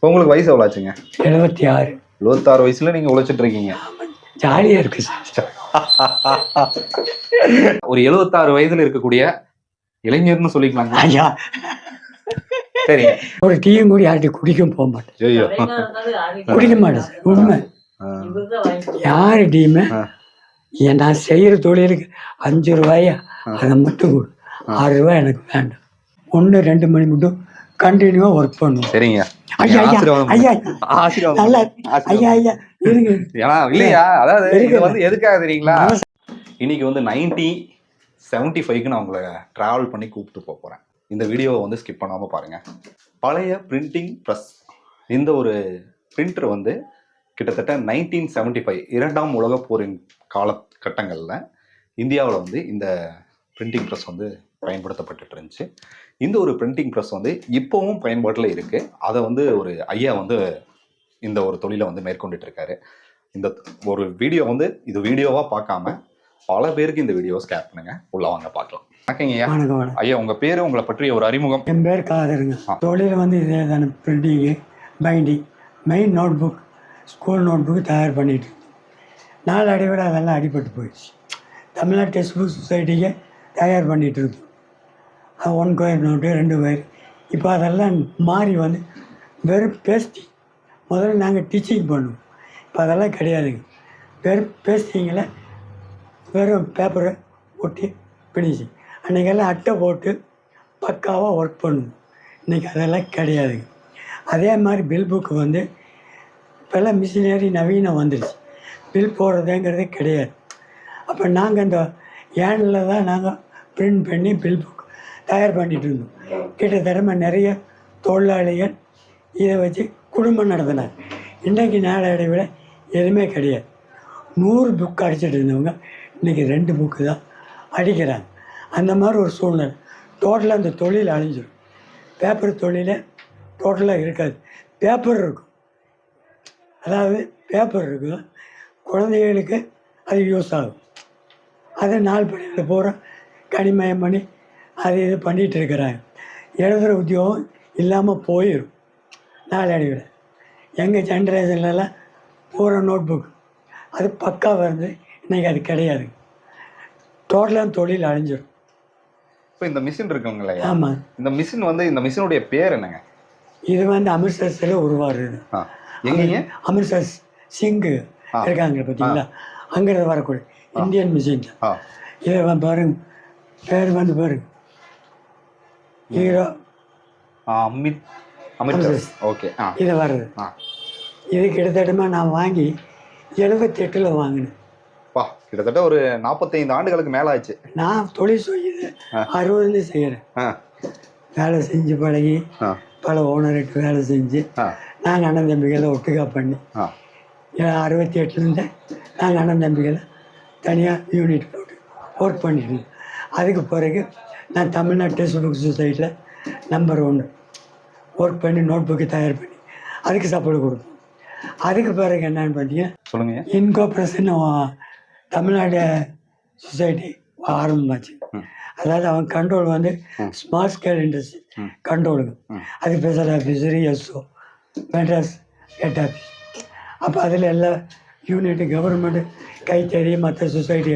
உங்களுக்கு வயசு எவ்வளோ ஆச்சுங்க? 76. 76 வயசுல நீங்க உழைச்சிட்டு இருக்கீங்க. ஜாலியா இருக்கு சார். ஒரு 76 வயதுல இருக்கக்கூடிய இளைஞர்னு சொல்லிக்கலாங்க ஐயா. சரி. ஒரு டீயும் கூட யார்கிட்ட குடிக்கவும் போக மாட்டேன். ஐயோ குடிக்க மாட்டேன் சார். உண்மை. யார்கிட்டையுமே நான் செய்யற தொழிலுக்கு 5 ரூபாயா அதை மட்டும் கொடு, 6 ரூபாய் எனக்கு வேண்டாம். 1-2 மணி மட்டும் கண்டினியூவா ஒர்க் பண்ணுவோம். சரிங்க. ஐயா ஐயா ஐயா நல்லா ஐயா ஐயா இருங்க. ஏன்னா இல்லையா, அதாவது இது வந்து எதுக்காக தெரியுங்களா, இன்னைக்கு வந்து 1975க்கு நான் உங்களை டிராவல் பண்ணி கூப்பிட்டு போறேன். இந்த வீடியோவை வந்து ஸ்கிப் பண்ணாமல் பாருங்க. பழைய பிரிண்டிங் ப்ரெஸ், இந்த ஒரு பிரிண்டர் வந்து கிட்டத்தட்ட 1975 2ஆம் உலகப் போரின் காலகட்டங்களில் இந்தியாவில் வந்து இந்த பிரிண்டிங் ப்ரெஸ் வந்து பயன்படுத்தப்பட்டு இருந்துச்சு. இந்த ஒரு பிரிண்டிங் ப்ரெஸ் வந்து இப்போவும் பயன்பாட்டில் இருக்குது. அதை வந்து ஒரு ஐயா வந்து இந்த ஒரு தொழிலை வந்து மேற்கொண்டுட்டு இருக்காரு. இந்த ஒரு வீடியோ வந்து இது வீடியோவாக பார்க்காம பல பேருக்கு இந்த வீடியோவை ஸ்கேர் பண்ணுங்க. உள்ள வாங்க பார்க்கலாம். வணக்கங்க ஐயா. வணக்கம். ஐயா உங்கள் பேர், உங்களை பற்றிய ஒரு அறிமுகம். என் பேர் காதருங்க. தொழில் வந்து இதே தானே, printing, binding, main notebook, school notebook தயார் பண்ணிட்டு இருந்தோம். நாளடைவில் அதெல்லாம் அடிபட்டு போயிடுச்சு. தமிழ்நாடு டெக்ஸ்ட் புக் சொசைட்டிக்கு தயார் பண்ணிகிட்டு இருந்தோம். அது 1 கொயர் நோட்டு, 2 கொயர். இப்போ அதெல்லாம் மாறி வந்து வெறும் பேஸ்டிங். முதல்ல நாங்கள் டீச்சிங் பண்ணுவோம். இப்போ அதெல்லாம் கிடையாதுங்க. வெறும் பேஸ்டிங்கில் வெறும் பேப்பரை ஒட்டி ஃபினிஷிங். அன்றைக்கெல்லாம் அட்டை போட்டு பக்காவாக ஒர்க் பண்ணுவோம். இன்றைக்கி அதெல்லாம் கிடையாதுங்க. அதே மாதிரி பில் புக்கு வந்து இப்போல்லாம் மிஷினரி நவீனம் வந்துடுச்சு. பில் போடுறதுங்கிறதே கிடையாது. அப்போ நாங்கள் இந்த ஏனில் தான் நாங்கள் பிரிண்ட் பண்ணி பில் புக் தயார் பண்ணிகிட்டு இருந்தோம். கிட்டத்தட்ட நிறைய தொழிலாளிகள் இதை வச்சு குடும்பம் நடத்தினார். இன்றைக்கி நாளடைவில் எதுவுமே கிடையாது. 100 புக்கு அடிச்சிட்டு இருந்தவங்க இன்றைக்கி 2 புக்கு தான் அடிக்கிறாங்க. அந்த மாதிரி ஒரு சூழ்நிலை. டோட்டலாக அந்த தொழில் அழிஞ்சிடும். பேப்பர் தொழிலே டோட்டலாக இருக்காது. பேப்பர் இருக்கும், அதாவது பேப்பர் இருக்கும், குழந்தைகளுக்கு அது யூஸ் ஆகும். அதை நாள் படியில் பூரா கனிமயம் பண்ணி அது இது பண்ணிகிட்டு இருக்கிறாங்க. எழுதுகிற உத்தியோகம் இல்லாமல் போயிடும் நாளடைவில். எங்கள் ஜென்ரேஷன்லலாம் பூரா நோட் புக் அது பக்கா வருது. இன்றைக்கி அது கிடையாது. டோட்டலாக தொழில் அழிஞ்சிடும். இப்போ இந்த மிஷின் இருக்குங்களா? ஆமாம். இந்த மிஷின் வந்து, இந்த மிஷினுடைய பேர் என்னங்க? இது வந்து அமிர்தசரில் உருவாடுறது. எங்கேங்க? அமிர்தசர் சிங்கு இருக்காங்க பார்த்தீங்களா, அங்கேருந்து வரக்கூடிய இந்தியன் மிஷின். இதை பாருங்க, பேர் வந்து பாருங்க, ஹீரோ அமிர்தசர். ஓகே. இதை வர்றது. இது கிட்டத்தட்ட நான் வாங்கி 78ல் வாங்கினேன். கிட்டத்தட்ட ஒரு 45 ஆண்டுகளுக்கு மேலே ஆச்சு. நான் தொழில் செய்யுது 60 செய்கிறேன். வேலை செஞ்சு பழகி பல ஓனர்கிட்ட வேலை செஞ்சு நாங்கள் அண்ணன் தம்பிகளை ஒட்டுக்கா பண்ணி 68லேருந்து நாங்கள் அண்ணன் தம்பிகளை தனியாக யூனிட் போட்டு ஒர்க் பண்ணிட்டு இருந்தோம். அதுக்கு பிறகு நான் தமிழ்நாடு டெக்ஸ்ட் புக் சொசைட்டியில் நம்பர் 1 ஒர்க் பண்ணி நோட் புக்கு தயார் பண்ணி அதுக்கு சப்போர்ட் கொடுப்போம். அதுக்கு பிறகு என்னன்னு பார்த்தீங்கன்னா, சொல்லுங்கள், இன்கோப்ரஸ்ன்னு தமிழ்நாடு சொசைட்டி ஆரம்பமாச்சு. அதாவது அவன் கண்ட்ரோல் வந்து ஸ்மால் ஸ்கேல் இண்டஸ்ட்ரி கண்ட்ரோலுக்கு. அது special officer SO Madras head office. அப்போ அதில் எல்லா யூனிட்டு கவர்மெண்ட்டு கைத்தறி மற்ற சொசைட்டி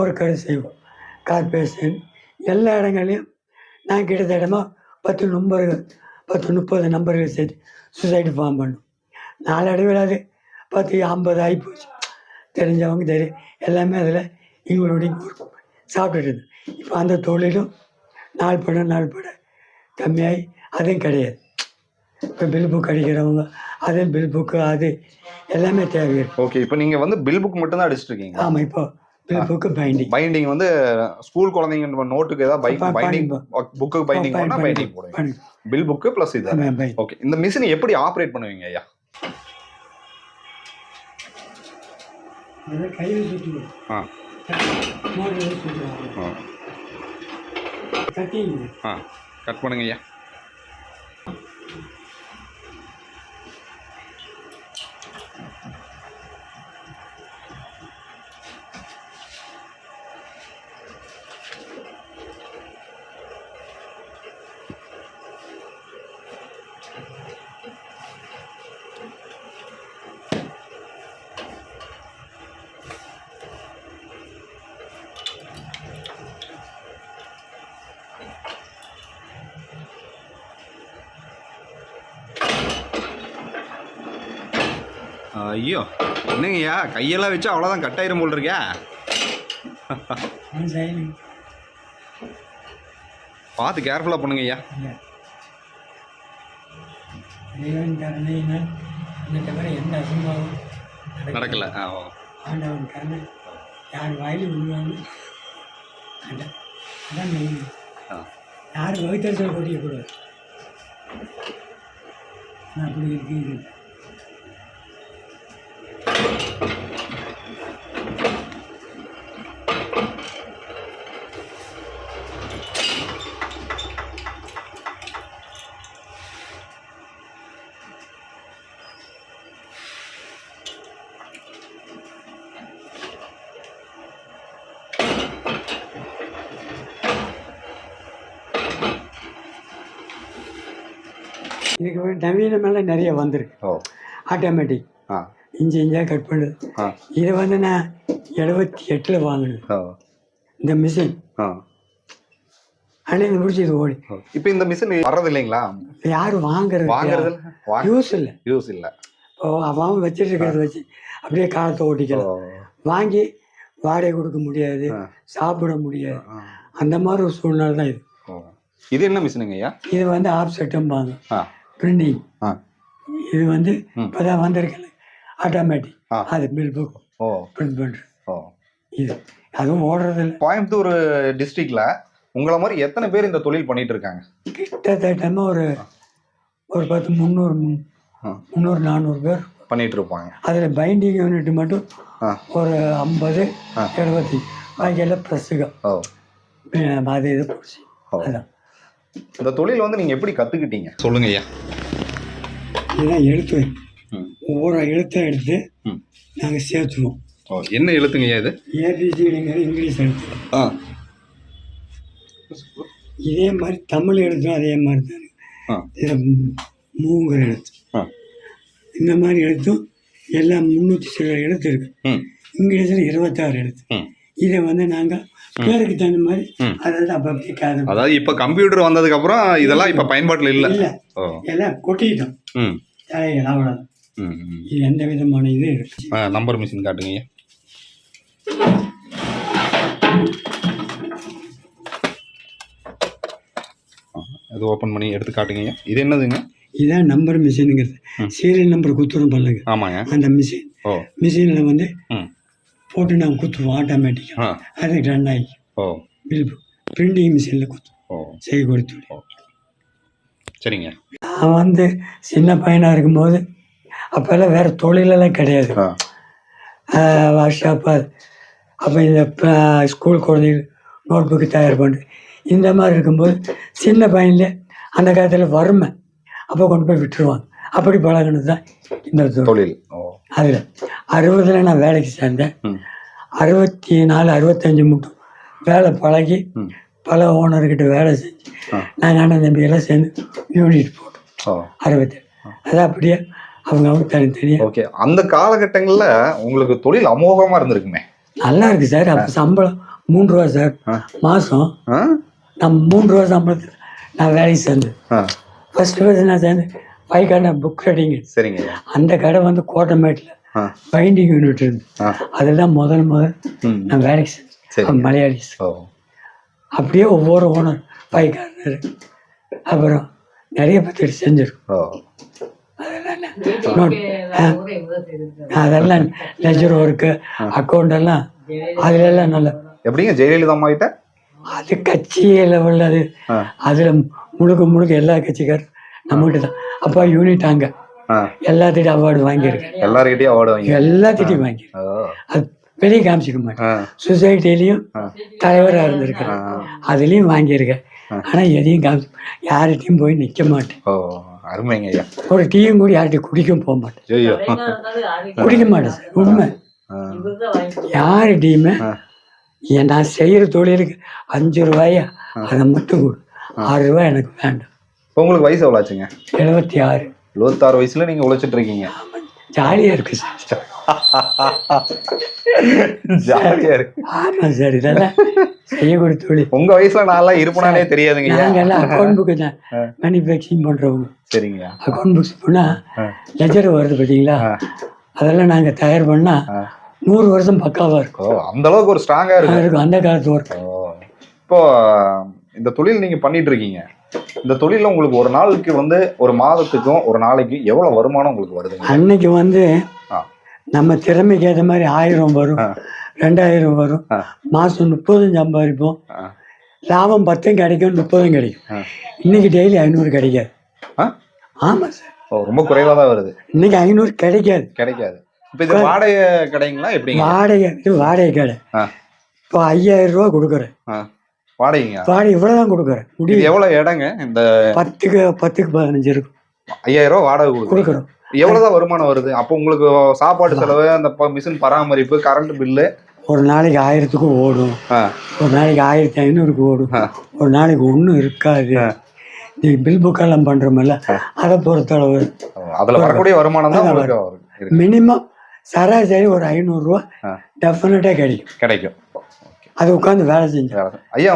ஒர்க்கரை செய்வோம். கார்பரேஷன் எல்லா இடங்களையும் நான் கிட்டத்தட்ட 10 நம்பர்கள் 10-30 நம்பர்கள் சேர்த்து சொசைட்டி ஃபார்ம் பண்ணும். நாளடைவில் அது 10-50 ஆகிப்போச்சு. தெரிஞ்சவங்க தெரியும் எல்லாமே அதில் எங்களுடைய சாப்பிட்டுட்டு இருந்தோம். இப்போ அந்த தொழிலும் நாள் பட கம்மியாகி அதுவும் கிடையாது. இப்போ பில் புக் அடிக்கிறவங்க அதுவும் பில் புக்கு அது எல்லாமே தேவை. ஓகே. இப்போ நீங்கள் வந்து பில் புக் மட்டும்தான் அடிச்சுட்டு இருக்கீங்க? ஆமாம். இப்போ பில் புக்கு பைண்டிங் வந்து ஸ்கூல் குழந்தைங்க நோட்டுக்கு ஏதாவது பைண்டிங் புக்கு பைண்டிங் பண்ணால் பைண்டிங் போடுங்க. பில் புக்கு ப்ளஸ் இது. ஓகே. இந்த மிஷினை எப்படி ஆப்ரேட் பண்ணுவீங்க ஐயா? கையில் சுற்றுவோம். கட் பண்ணுங்க ஐயா. ஐயோ என்னங்கய்யா கையெல்லாம் வச்சு அவ்வளோதான் கட்டாயிரும் போல் இருக்கே. பார்த்து கேர்ஃபுல்லாக பண்ணுங்கய்யா. எந்த அசம்பாவும் நடக்கல. ஆண்டவன் கருணை யார் வாயிலும் விழுவாங்க. அதான் மெயின். யாரும் வகுத்தறிச்சல் கொட்டியக்கூடாது. அப்படி இருக்கு. இதுக்கு நவீனமெல்லாம் நிறைய வந்திருக்கு. ஆட்டோமேட்டிக் இஞ்சி இஞ்சாக கட் பண்ணுது. இதை வந்து நான் 78 வாங்கினது இந்த மிஷின். ஆனால் இது முடிச்சு இது ஓடி. இப்போ இந்த மிஷின் வர்றது இல்லைங்களா? யாரும் வாங்குறது யூஸ் இல்லை. இப்போ அவன் வச்சுட்டு இருக்கிறத வச்சு அப்படியே காலத்தை ஓட்டிக்கலாம். வாங்கி வாடகை கொடுக்க முடியாது, சாப்பிட முடியாது, அந்த மாதிரி ஒரு சூழ்நிலை தான் இது. இது என்ன மிஷினுங்க ஐயா? இது வந்து ஆப்செட்டும்பாங்க, பிரிண்டிங். இது வந்து இப்போதான் வந்திருக்கல ஆட்டோமேட்டிக். அது பில் புக் பிரிண்ட் பண்ணுறது. இது அதுவும் ஓடுறது இல்லை. கோயம்புத்தூர் டிஸ்ட்ரிக்ட்ல உங்களை மாதிரி எத்தனை பேர் இந்த தொழில் பண்ணிட்டு இருக்காங்க? கிட்டத்தட்ட ஒரு 300-400 பேர் பண்ணிட்டு இருப்பாங்க. அதில் பைண்டிங் யூனிட் மட்டும் ஒரு 50-70, பாக்கியெல்லாம் ப்ரெஸ்ஸுங்க அது இது போச்சு. அதான் இந்த தொழில் வந்து நீங்கள் எப்படி கற்றுக்கிட்டீங்க சொல்லுங்க ஐயா? இதுதான் எழுத்து. ஒவ்வொரு எழுத்தை எடுத்து நாங்கள் சேர்த்துவோம். என்ன எழுத்துங்க ஐயா இது? ஏபிசிடிங்கிற இங்கிலீஷ் எழுத்து. இதே மாதிரி தமிழ் எழுத்தும் அதே மாதிரி தான். இதில் மூங்கிற எழுத்து, இந்த மாதிரி எழுத்தும் எல்லாம் 300 சில எழுத்து இருக்கு. இங்கிலீஷில் 26 எழுத்து. இதை வந்து நாங்கள் பேருக்கு தகுந்த மாதிரி அதாவது அப்போ அப்படி காது. அதாவது இப்போ கம்ப்யூட்டர் வந்ததுக்கு அப்புறம் இதெல்லாம் இப்போ பயன்பாட்டில் இல்லை. எல்லாம் கொட்டிட்டோம் தலைகள், அவ்வளோதான். இது எந்த விதமான இது இருக்கு. நம்பர் மிஷின் காட்டுங்க. அது ஓப்பன் பண்ணி எடுத்து காட்டுங்க. இது என்னதுங்க? இதுதான் நம்பர் மிஷினுங்கிறது. சீரியல் நம்பர் குத்துறோம் பண்ணுங்க. ஆமாங்க. அந்த மிஷின் மிஷினில் வந்து போட்டு நாங்கள் குத்துருவோம் ஆட்டோமேட்டிக்காக. அது ரன் ஆகி பில் பிரிண்டிங் மிஷினில் குத்துவோம் செய்ய கொடுத்து. சரிங்க. நான் வந்து சின்ன பையனாக இருக்கும்போது அப்போல்லாம் வேறு தொழிலெல்லாம் கிடையாது. Work shop. அப்போ இந்த ஸ்கூல் குழந்தைகள் நோட் புக்கு தயார் பண்ணுறது இந்த மாதிரி இருக்கும்போது சின்ன பையன்ல அந்த காலத்தில் வறுமை அப்போ கொண்டு போய் விட்டுருவாங்க. அப்படி பழகினது தான் இந்த தொழில். அதில் 60 நான் வேலைக்கு சேர்ந்தேன். 64-65 மட்டும் வேலை பழகி பல ஓனர்கிட்ட வேலை செஞ்சு நாங்கள் தம்பியெல்லாம் சேர்ந்து யூனிட் போட்டோம். 67 அது அப்படியே அவங்க தனித்தனியாக. ஓகே. அந்த காலகட்டங்களில் உங்களுக்கு தொழில் அமோகமாக இருந்திருக்குமே? நல்லா இருக்குது சார். அப்போ சம்பளம் 3 ரூபா சார் மாதம். நான் 3 ரூபா சம்பளத்தில் நான் வேலைக்கு சேர்ந்தேன். ஃபர்ஸ்ட் நான் சேர்ந்து பைக்கான புக் ரைட்டிங். சரிங்க. அந்த கடை வந்து கோட்டமேட்டில் பைண்டிங் யூனிட் இருந்து அதெல்லாம் முதல் நான் வேலைக்கு செஞ்சேன். மலையாளிஸ். அப்படியே ஒவ்வொரு ஓனர் பைக்காரர் அப்புறம் நிறைய பேர் செஞ்சிருக்கோம். அதெல்லாம் லெஜர் ஒர்க்கு அக்கௌண்ட் எல்லாம் அதுலெல்லாம் நல்லா. எப்படிங்க ஜெயலலிதா அம்மா கிட்ட அது கட்சியில் உள்ளது. அதில் முழுக்க எல்லா கட்சிக்காரும் நம்மகிட்ட தான். அப்போ யூனிட் அங்கே எல்லாத்திட்டையும் அவார்டு வாங்கியிருக்கேன். எல்லாத்திட்டையும் வாங்கி அது வெளியே காமிச்சிக்க மாட்டேன். சொசைட்டிலையும் தலைவராக இருந்திருக்கேன், அதுலேயும் வாங்கியிருக்கேன். ஆனால் எதையும் காமிச்சு யார்கிட்டையும் போய் நிற்க மாட்டேன். அருமைங்க ஐயா. ஒரு டீயும் கூட யார்கிட்டையும் குடிக்கவும் போக மாட்டேன். குடிக்க மாட்டேன் சார், உண்மை. யார்கிட்டையுமே நான் செய்கிற தொழிலுக்கு 5 ரூபாயா அதை மட்டும் கொடு, 6 ரூபாய் எனக்கு வேண்டாம். உங்களுக்கு வயசு எவ்வளோ ஆச்சுங்க? 76. 76 வயசுல நீங்க உழைச்சிட்டு இருக்கீங்க. ஜாலியா இருக்கு சார். ஜாலியா இருக்கு. ஆமா சார், இதெல்லாம் செய்யக்கூடிய தொழில். உங்க வயசுல நான்லாம் இருப்பனாலே தெரியாதுங்க. நாங்கெல்லாம் அக்கௌண்ட் புக்கு தான் மேனுஃபேக்சரிங் பண்றவங்க. சரிங்க. அக்கௌண்ட் புக்ஸ் போனா லெஜர் வருது பார்த்தீங்களா, அதெல்லாம் நாங்கள் தயார் பண்ணால் 100 வருஷம் பக்காவாக இருக்கும். அந்த அளவுக்கு ஒரு ஸ்ட்ராங்கா இருக்கும் அந்த காலத்து ஒர்க். இப்போ இந்த தொழில் நீங்க பண்ணிட்டு இருக்கீங்க, இந்த தொழில உங்களுக்கு ஒரு நாளுக்கு வந்து ஒரு மாதத்துக்கும் ஒரு நாளைக்கு எவ்வளவு வருமானம் உங்களுக்கு வருது? அன்னைக்கு வந்து நம்ம திறமைக்கு ஏற்ற மாதிரி 1000 வரும், 2000 வரும், மாசம் 30 சம்பாதிப்போம். லாபம் 10 கிடைக்கும், 30 கிடைக்கும். இன்னைக்கு டெய்லி 500 கிடைக்காது. ஆமா சார், ரொம்ப குறைவா தான் வருது. இன்னைக்கு 500 கிடைக்காது. இப்போ இது வாடகை கடைங்களா எப்படி? வாடகை கடை. இப்போ 5000 ரூபா கொடுக்குறேன் வாடகைங்க. வாடகை இவ்வளவுதான் கொடுக்குறேன். முடியும். எவ்வளவு இடங்க? இந்த 10க்கு 15 இருக்கும். 5000 ரூபா வாடகை கொடுக்குறோம். எவ்வளவுதான் வருமானம் வருது? அப்போ உங்களுக்கு சாப்பாடு செலவு, அந்த மிஷின் பராமரிப்பு, கரண்ட் பில்லு ஒரு நாளைக்கு 1000க்கு ஓடும், ஒரு நாளைக்கு 1500க்கு ஓடும், ஒரு நாளைக்கு ஒன்றும் இருக்காது. நீ பில் புக்கெல்லாம் பண்றோம்ல, அதை பொறுத்தளவு அதுல வரக்கூடிய வருமானம் தான் மினிமம் சராசரி ஒரு 500 ரூபா டெஃபினட்டா கிடைக்கும். அது உட்காந்து வேலை செஞ்சு. ஐயா,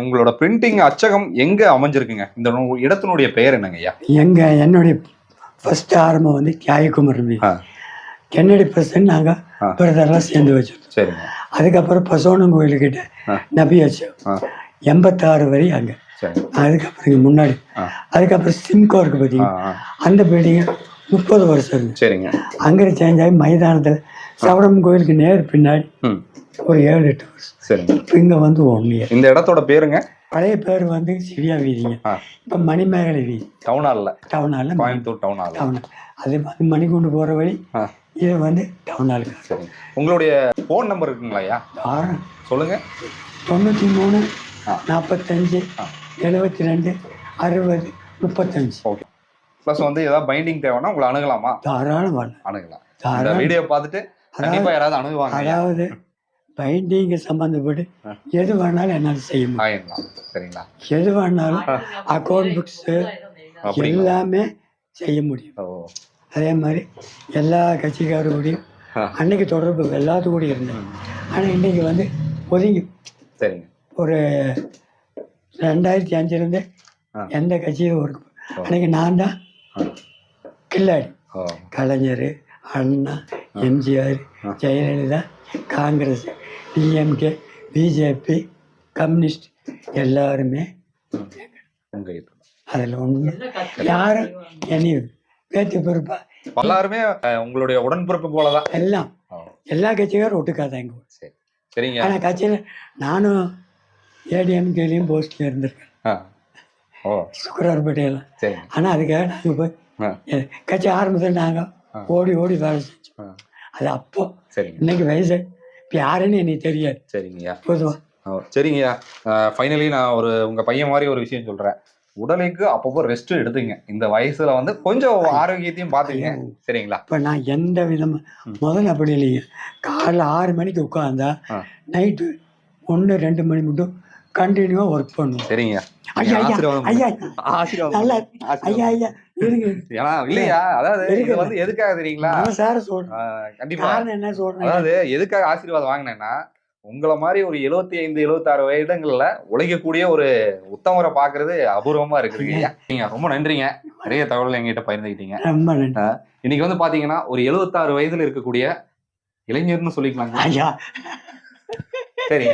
உங்களோட பிரிண்டிங் அச்சகம் எங்க அமைஞ்சிருக்குங்க? இந்த இடத்தினுடைய பெயர் என்னங்க ஐயா? என்னுடைய ஃபர்ஸ்ட் ஆரம்பம் வந்து தியாககுமரி கென்னடி பிரஸ் நாங்கள் பிரதர்லாம் சேர்ந்து வச்சிருக்கோம். சரிங்க. அதுக்கப்புறம் பசவனம் கோயிலுக்கிட்ட நபி அச்சகம் 86 வரை அங்கே. அதுக்கப்புறம் முன்னாடி அதுக்கப்புறம் சிம்கோ இருக்கு பார்த்தீங்கன்னா, அந்த பில்டிங் 30 வருஷம் இருக்கு. சரிங்க. அங்கே சேஞ்ச் ஆகி மைதானத்தில் சவரம் கோயிலுக்கு நேர் பின்னாடி ஒரு 7-8 வருஷம். சரிங்க. இப்போ இங்கே வந்து 1 இயர். இந்த இடத்தோட பேருங்க? பழைய பேர் வந்து சிவியா வீதிங்க. இப்போ மணிமேகலை வீதி. டவுன் ஹாலில் கோயம்புத்தூர் டவுன் ஹால். அது வந்து மணிக்கூண்டு போகிற வழி. இது வந்து டவுன் ஹாலுக்கு. சரி. உங்களுடைய ஃபோன் நம்பர் இருக்குங்களா ஐயா? சொல்லுங்க. 93 45 72 60 35. ஓகே. ப்ளஸ் வந்து ஏதாவது பைண்டிங் தேவைன்னா உங்களை அணுகலாமா? தாராளம் அணுகலாம். இந்த வீடியோ பார்த்துட்டு கண்டிப்பாக யாராவது அணுகுவாங்க. அதாவது பைண்டிங்கு சம்மந்தப்பட்டு எது வேணாலும் என்னால் செய்ய முடியும். சரிங்களா? எது வேணாலும் அக்கௌண்ட் புக்ஸு எல்லாமே செய்ய முடியும். அதே மாதிரி எல்லா கட்சிக்காரர்களையும் அன்னைக்கு தொடர்பு எல்லாத்துக்கூட இருந்தேன். ஆனால் இன்னைக்கு வந்து ஒதுங்கி. சரிங்க. ஒரு 2005 எந்த கட்சியும் ஒரு அன்னைக்கு நான் தான் கில்லாடி. Kalaignar, Anna, MGR, Jayalalithaa, Congress, DMK, BJP, communist எல்லாருமே அதில் ஒன்று யாரும் என்னை பேத்து பொறுப்பா எல்லாருமே உங்களுடைய உடன்பிறப்பு போலதான். எல்லா கட்சிக்காரும் ஒட்டுக்காதாங்க. சரிங்க. ஆனால் கட்சியில் நானும் ஏடிஎம்கேலையும் போஸ்ட்ல இருந்திருக்கேன், சுக்கரார்பேட்டையெல்லாம். ஆனால் அதுக்காக நாங்கள் போய் கட்சி ஆரம்பத்தில் நாங்கள் ஓடி ஓடி வேலை செஞ்சோம். அது அப்போ. இன்னைக்கு வயசு இப்போ யாருன்னு எனக்கு தெரியாது. சரிங்கய்யா. பொதுவாக. சரிங்கய்யா. ஃபைனலி நான் உங்கள் பையன் மாதிரி ஒரு விஷயம் சொல்கிறேன். உடலுக்கு அப்பப்போ ரெஸ்ட் எடுத்துங்க. இந்த வயசுல வந்து கொஞ்சம் ஆரோக்கியத்தையும் பார்த்துங்க. சரிங்களா? இப்போ நான் எந்த விதமாக முதல்ல அப்படி இல்லைங்க. காலைல 6 மணிக்கு உட்காந்தா நைட்டு 1-2 மணி மட்டும் கண்டினியூவாக ஒர்க் பண்ணுவோம். சரிங்க. ஐயா ஐயா நல்லா ஐயா ஐயா இருங்க. ஏன்னா இல்லையா, அதாவது இது வந்து எதுக்காக தெரியுங்களா சார் சொல்றேன். கண்டிப்பா என்ன சொல்றேன், அதாவது எதுக்காக ஆசீர்வாதம் வாங்கினேன்னா, உங்களை மாதிரி ஒரு 75-76 வருடங்கள்ல உழைக்கக்கூடிய ஒரு உத்தமரை பாக்குறது அபூர்வமா இருக்குங்க. நீங்க ரொம்ப நன்றிங்க. நிறைய தகவல் எங்கிட்ட பகிர்ந்துக்கிட்டீங்க. ரொம்ப நன்றி. இன்னைக்கு வந்து பாத்தீங்கன்னா ஒரு 76 வயதுல இருக்கக்கூடிய இளைஞர்னு சொல்லிக்கலாங்க ஐயா. சரி,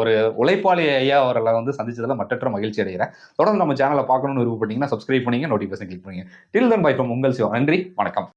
ஒரு உழைப்பாளி ஐயா அவர்களை வந்து சந்திச்சதுல மற்றற்ற மகிழ்ச்சி அடைகிறேன். தொடர்ந்து நம்ம சேனலை பார்க்கணும்னு விருப்பப்பட்டீங்கன்னா சப்ஸ்கிரைப் பண்ணீங்க, நோட்டிஃபிகேஷன் கிளிக் பண்ணுங்க. டில் தென் பை ஃப்ரம் உங்கள் சிவா. நன்றி, வணக்கம்.